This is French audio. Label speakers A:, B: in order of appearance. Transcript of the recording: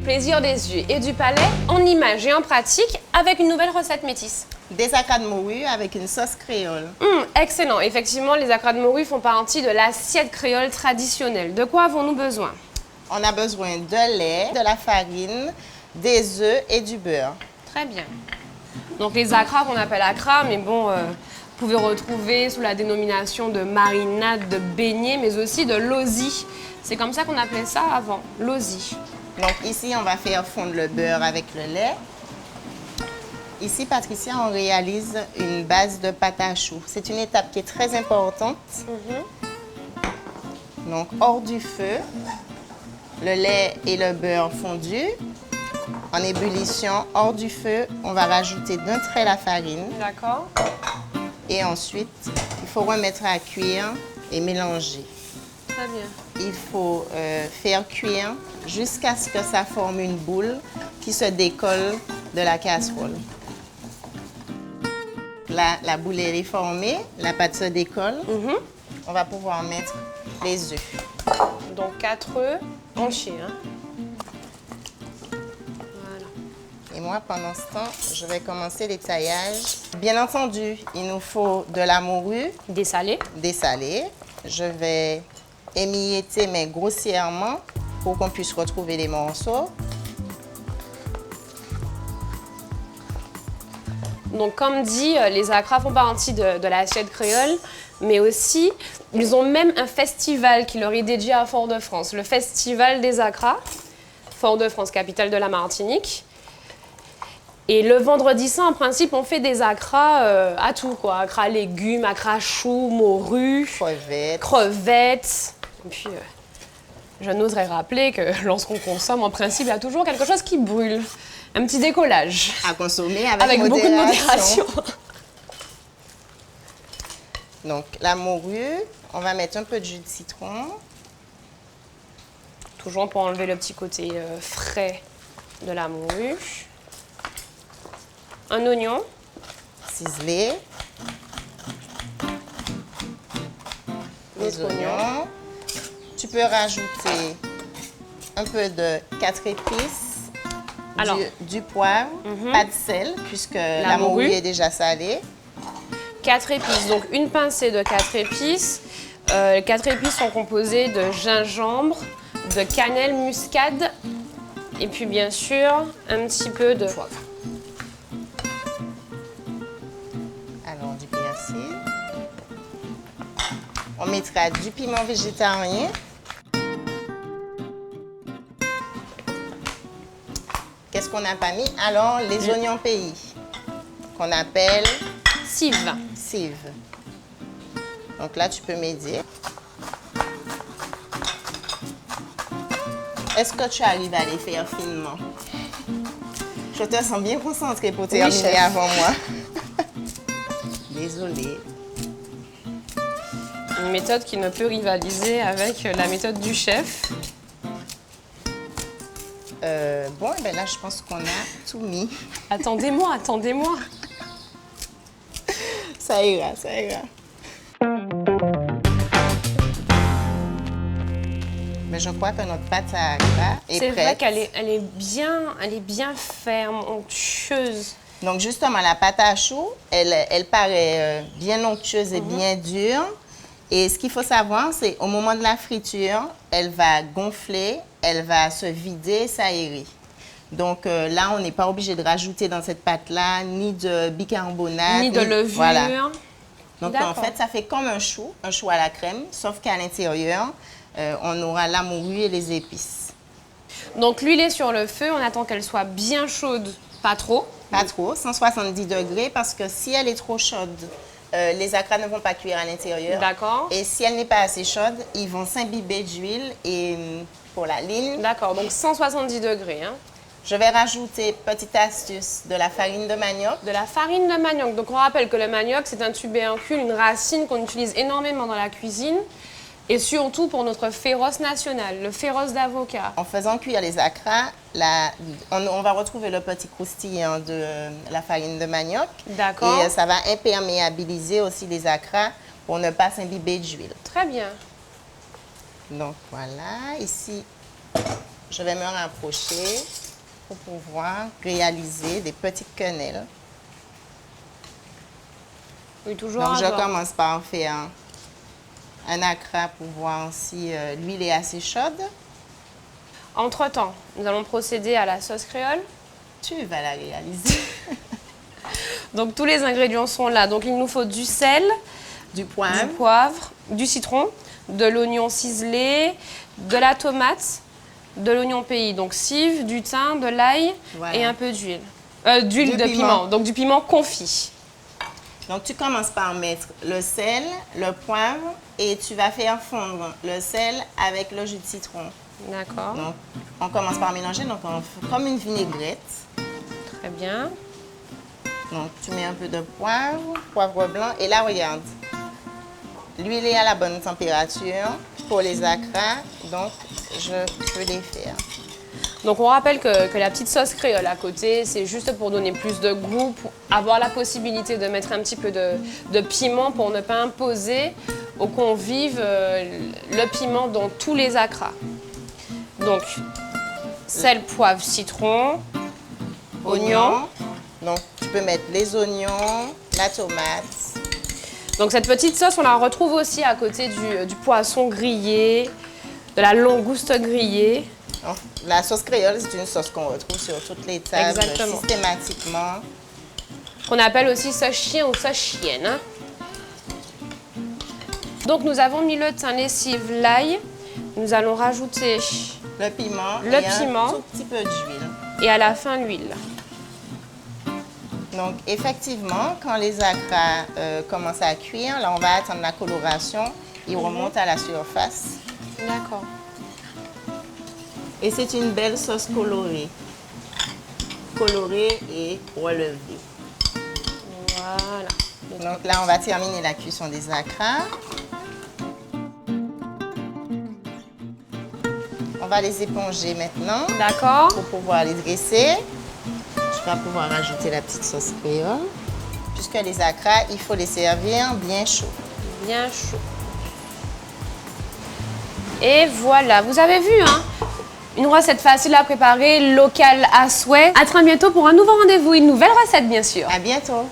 A: Plaisir des yeux et du palais en images et en pratique avec une nouvelle recette métisse.
B: Des acras de morue avec une sauce créole.
A: Excellent. Effectivement, les acras de morue font partie de l'assiette créole traditionnelle. De quoi avons-nous besoin?
B: On a besoin de lait, de la farine, des œufs et du beurre.
A: Très bien. Donc les acras qu'on appelle acras, mais bon, vous pouvez retrouver sous la dénomination de marinade, de beignet, mais aussi de lozi. C'est comme ça qu'on appelait ça avant, lozi.
B: Donc ici, on va faire fondre le beurre avec le lait. Ici, Patricia, on réalise une base de pâte à choux. C'est une étape qui est très importante. Donc, hors du feu, le lait et le beurre fondus. En ébullition, hors du feu, on va rajouter d'un trait la farine.
A: D'accord.
B: Et ensuite, il faut remettre à cuire et mélanger.
A: Très bien.
B: Il faut faire cuire jusqu'à ce que ça forme une boule qui se décolle de la casserole. Là, la boule elle est formée, la pâte se décolle. On va pouvoir mettre les œufs.
A: Donc 4 œufs entiers. Hein. Voilà.
B: Et moi, pendant ce temps, je vais commencer les taillages. Bien entendu, il nous faut de la morue
A: Dessalé.
B: dessalée. Je vais émietter, mais grossièrement, pour qu'on puisse retrouver les morceaux.
A: Donc comme dit, les acras font partie de l'assiette créole, mais aussi, ils ont même un festival qui leur est dédié à Fort-de-France, le Festival des acras, Fort-de-France, capitale de la Martinique. Et le vendredi saint, en principe, on fait des acras à tout, quoi. Acras légumes, acras choux, morue, crevettes. Et puis, je n'oserais rappeler que lorsqu'on consomme, en principe, il y a toujours quelque chose qui brûle. Un petit décollage.
B: À consommer
A: avec beaucoup de modération.
B: Donc, la morue, on va mettre un peu de jus de citron.
A: Toujours pour enlever le petit côté frais de la morue. Un oignon.
B: Ciselé. Les oignons. Tu peux rajouter un peu de 4 épices.
A: Alors,
B: du poivre, pas de sel, puisque la morue est déjà salée.
A: 4 épices, donc une pincée de 4 épices. 4 épices sont composées de gingembre, de cannelle muscade et puis bien sûr un petit peu de poivre.
B: Alors du persil. On mettra du piment végétarien. Qu'est-ce qu'on n'a pas mis? Alors, les oignons pays, qu'on appelle
A: cive.
B: Cive. Donc là, tu peux m'aider. Est-ce que tu arrives à les faire finement? Je te sens bien concentrée pour terminer avant moi. Désolée.
A: Une méthode qui ne peut rivaliser avec la méthode du chef.
B: Bon, ben là, je pense qu'on a tout mis.
A: Attendez-moi, attendez-moi.
B: Ça ira, ça ira. Mais je crois que notre pâte à gras est prête.
A: C'est vrai qu'elle est bien ferme, onctueuse.
B: Donc, justement, la pâte à choux, elle paraît bien onctueuse et bien dure. Et ce qu'il faut savoir, c'est au moment de la friture, elle va gonfler, elle va se vider, s'aérer. Donc là, on n'est pas obligé de rajouter dans cette pâte-là ni de bicarbonate,
A: ni de levure.
B: Voilà. Donc en fait, ça fait comme un chou à la crème, sauf qu'à l'intérieur, on aura la morue et les épices.
A: Donc l'huile est sur le feu, on attend qu'elle soit bien chaude, pas trop.
B: Pas trop, 170 degrés, parce que si elle est trop chaude, les acras ne vont pas cuire à l'intérieur.
A: D'accord.
B: Et si elle n'est pas assez chaude, ils vont s'imbiber d'huile et pour la ligne.
A: D'accord, donc 170 degrés. Hein.
B: Je vais rajouter, petite astuce, de la farine de manioc.
A: De la farine de manioc. Donc on rappelle que le manioc, c'est un tubércule, une racine qu'on utilise énormément dans la cuisine. Et surtout pour notre féroce national, le féroce d'avocat.
B: En faisant cuire les acras, on va retrouver le petit croustillant de la farine de manioc.
A: D'accord.
B: Et ça va imperméabiliser aussi les acras pour ne pas s'imbiber d'huile.
A: Très bien.
B: Donc voilà, ici, je vais me rapprocher pour pouvoir réaliser des petites quenelles.
A: Oui, toujours
B: Donc je
A: avoir.
B: commence par faire un acra pour voir si l'huile est assez chaude.
A: Entre-temps, nous allons procéder à la sauce créole.
B: Tu vas la réaliser.
A: Donc tous les ingrédients sont là. Donc il nous faut du sel,
B: Du
A: du
B: poivre,
A: poivre, du citron, de l'oignon ciselé, de la tomate, de l'oignon pays, donc cive, du thym, de l'ail
B: Voilà.
A: et un peu d'huile. D'huile
B: Du
A: de
B: piment.
A: piment, donc du piment confit.
B: Donc, tu commences par mettre le sel, le poivre et tu vas faire fondre le sel avec le jus de citron.
A: D'accord,
B: Donc, on commence par mélanger, donc on fait comme une vinaigrette.
A: très bien.
B: Donc, tu mets un peu de poivre blanc et là, regarde. L'huile est à la bonne température pour les acras, donc je peux les faire.
A: Donc on rappelle que la petite sauce créole à côté, c'est juste pour donner plus de goût, pour avoir la possibilité de mettre un petit peu de piment pour ne pas imposer aux convives le piment dans tous les acras. Donc sel, poivre, citron, oignon.
B: Donc, tu peux mettre les oignons, la tomate.
A: Donc cette petite sauce, on la retrouve aussi à côté du poisson grillé, de la langouste grillée.
B: Donc, la sauce créole, c'est une sauce qu'on retrouve sur toutes les tables
A: Exactement.
B: systématiquement.
A: Qu'on appelle aussi sauce chien ou sauce chienne. Hein. Donc nous avons mis le thym, lessive, l'ail. Nous allons rajouter
B: Le piment
A: Le
B: et
A: piment.
B: un tout petit peu d'huile.
A: et à la fin l'huile.
B: Donc, effectivement, quand les acras commencent à cuire, là, on va attendre la coloration. Ils remontent à la surface.
A: D'accord.
B: Et c'est une belle sauce colorée. Colorée et relevée.
A: Voilà.
B: Donc là, on va terminer la cuisson des acras. On va les éponger maintenant
A: D'accord.
B: pour pouvoir les dresser. Je vais pouvoir rajouter la petite sauce créole. Puisque les acras, il faut les servir bien chauds.
A: Bien chaud. Et voilà, vous avez vu, hein, une recette facile à préparer, locale à souhait. À très bientôt pour un nouveau rendez-vous, une nouvelle recette bien sûr.
B: À bientôt!